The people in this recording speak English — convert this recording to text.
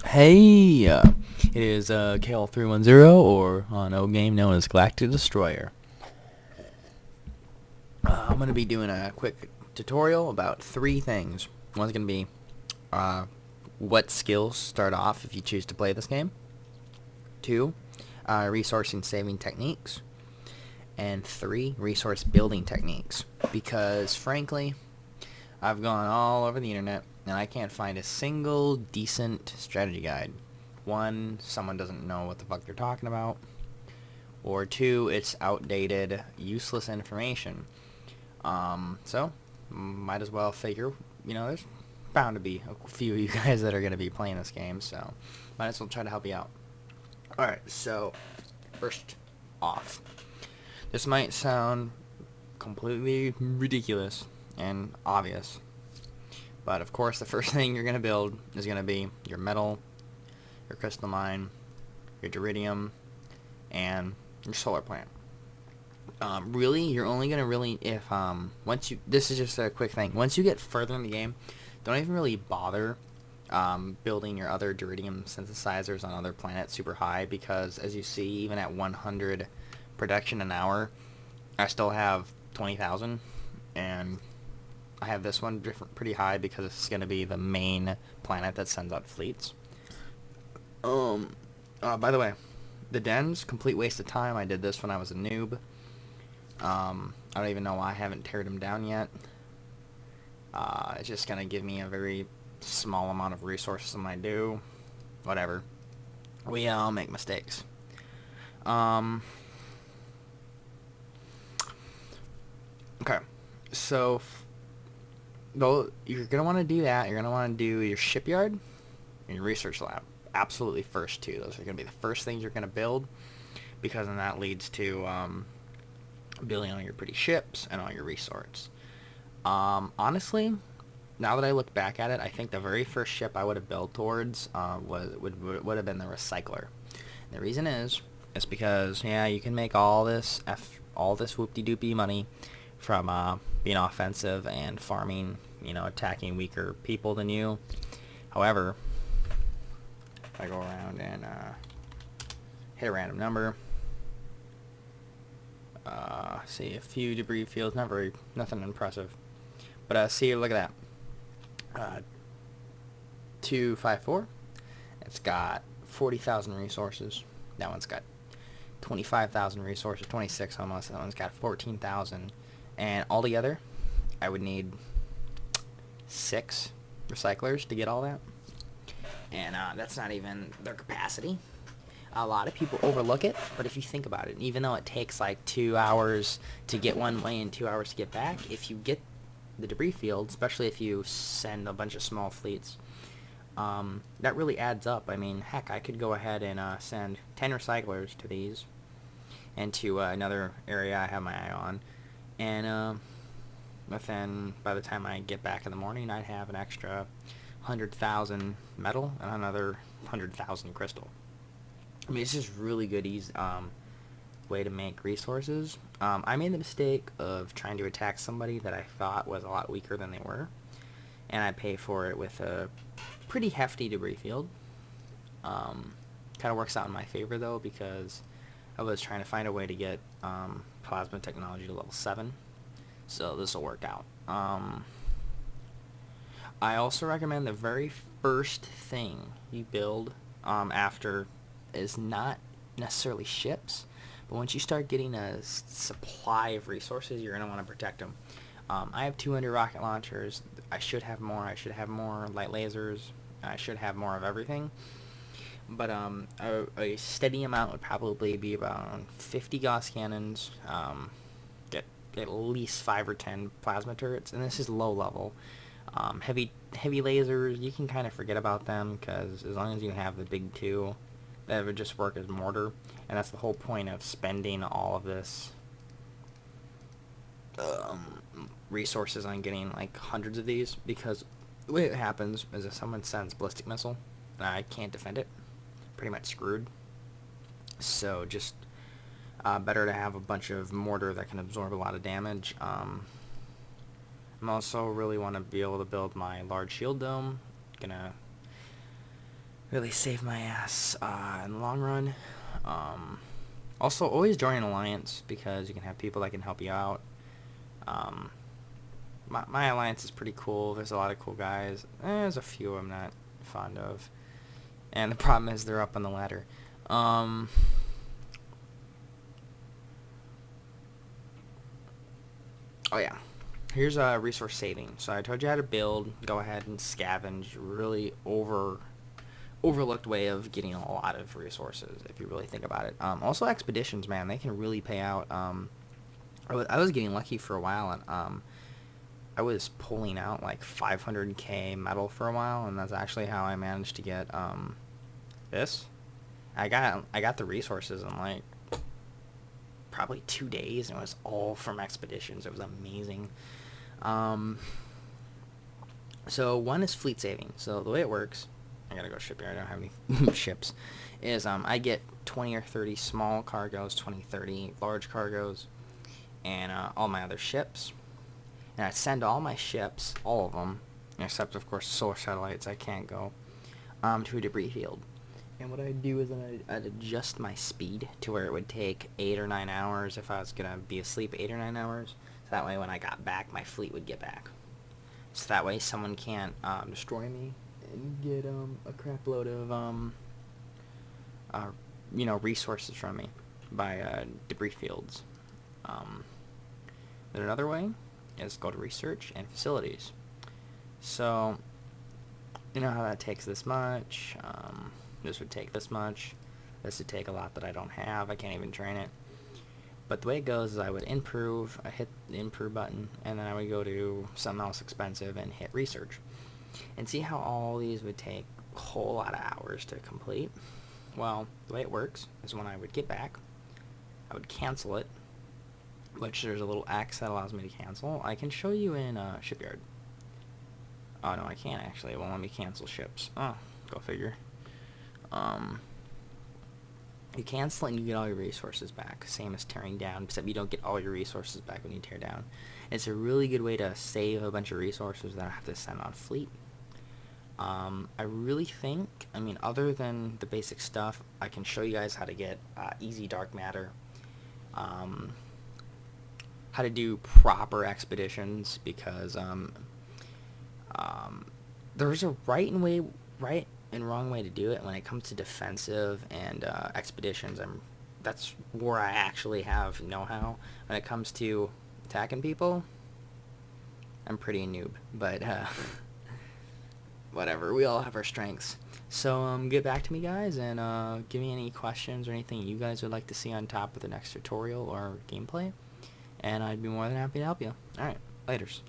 Hey, it is KL310, or on Ogame known as Galactic Destroyer. I'm going to be doing a quick tutorial about three things. One's going to be what skills start off if you choose to play this game. Two, resource and saving techniques. And three, resource building techniques. Because, frankly, I've gone all over the internet, and I can't find a single decent strategy guide. One, someone doesn't know what the fuck they're talking about. Or two, it's outdated, useless information. So, might as well figure, there's bound to be a few of you guys that are going to be playing this game, so might as well try to help you out. Alright, so, first off, this might sound completely ridiculous and obvious, but of course the first thing you're going to build is going to be your metal, your crystal mine, your iridium, and your solar plant. Really, you're only going to really, this is just a quick thing, once you get further in the game, don't even really bother building your other iridium synthesizers on other planets super high, because as you see, even at 100 production an hour, I still have 20,000, and I have this one pretty high because it's going to be the main planet that sends out fleets. By the way, the dens, complete waste of time. I did this when I was a noob. I don't even know why I haven't teared them down yet. It's just going to give me a very small amount of resources when I do. Whatever. We all make mistakes. Okay. So, though, you're going to want to do that. You're going to want to do your shipyard and your research lab. Absolutely first two. Those are going to be the first things you're going to build, because then that leads to building all your pretty ships and all your resources. Honestly, now that I look back at it, I think the very first ship I would have built towards would have been the recycler. And the reason is because, yeah, you can make all this whoop-de-doopy money from being offensive and farming, attacking weaker people than you. However, if I go around and hit a random number, see a few debris fields, nothing impressive, but see, look at that, 254. It's got 40,000 resources. That one's got 25,000 resources, 26 almost. That one's got 14,000, and altogether, I would need 6 recyclers to get all that. And that's not even their capacity. A lot of people overlook it, but if you think about it, even though it takes like 2 hours to get one way and 2 hours to get back, if you get the debris field, especially if you send a bunch of small fleets, that really adds up. I mean, heck, I could go ahead and send 10 recyclers to these and to another area I have my eye on, and then by the time I get back in the morning, I'd have an extra 100,000 metal and another 100,000 crystal. I mean, it's just really good way to make resources. I made the mistake of trying to attack somebody that I thought was a lot weaker than they were, and I pay for it with a pretty hefty debris field. Kind of works out in my favor, though, because I was trying to find a way to get plasma technology to level 7, so this will work out. I also recommend the very first thing you build after is not necessarily ships, but once you start getting a supply of resources, you're going to want to protect them. I have 200 rocket launchers. I should have more. I should have more light lasers. I should have more of everything. But a steady amount would probably be about 50 Gauss cannons, get at least 5 or 10 plasma turrets, and this is low level. Heavy lasers, you can kind of forget about them, because as long as you have the big 2, that would just work as mortar, and that's the whole point of spending all of this resources on getting like hundreds of these, because the way it happens is if someone sends ballistic missile, I can't defend it. Pretty much screwed. So just better to have a bunch of mortar that can absorb a lot of damage. I'm also really want to be able to build my large shield dome. Gonna really save my ass in the long run. Also, always join an alliance because you can have people that can help you out. My alliance is pretty cool. There's a lot of cool guys. There's a few I'm not fond of. And the problem is they're up on the ladder. Oh yeah. Here's resource saving. So I told you how to build. Go ahead and scavenge. Really overlooked way of getting a lot of resources if you really think about it. Also expeditions, man, they can really pay out. I was getting lucky for a while, and I was pulling out like 500k metal for a while, and that's actually how I managed to get this. I got the resources in like probably 2 days, and it was all from expeditions. It was amazing. So one is fleet saving. So the way it works, I gotta go shipyard, I don't have any ships, is I get 20 or 30 small cargoes, 20, 30 large cargoes, and all my other ships. And I send all my ships, all of them, except of course solar satellites, I can't go, to a debris field. And what I'd do is I'd adjust my speed to where it would take 8 or 9 hours if I was gonna be asleep 8 or 9 hours. So that way when I got back, my fleet would get back. So that way someone can't destroy me and get a crap load of resources from me by debris fields. Then another way is go to research and facilities. So you know how that takes this much, this would take this much, this would take a lot that I don't have, I can't even train it. But the way it goes is I would improve, I hit the improve button, and then I would go to something else expensive and hit research. And see how all these would take a whole lot of hours to complete? Well, the way it works is when I would get back, I would cancel it, which there's a little X that allows me to cancel. I can show you in shipyard. Oh no, I can't actually. It won't let me cancel ships. Oh, go figure. You cancel it and you get all your resources back. Same as tearing down, except you don't get all your resources back when you tear down. It's a really good way to save a bunch of resources that I have to send on fleet. I really think, other than the basic stuff, I can show you guys how to get easy dark matter. How to do proper expeditions, because there's a right and wrong way to do it. When it comes to defensive and expeditions, that's where I actually have know-how. When it comes to attacking people, I'm pretty noob, but whatever, we all have our strengths. So get back to me, guys, and give me any questions or anything you guys would like to see on top of the next tutorial or gameplay, and I'd be more than happy to help you. Alright, laters.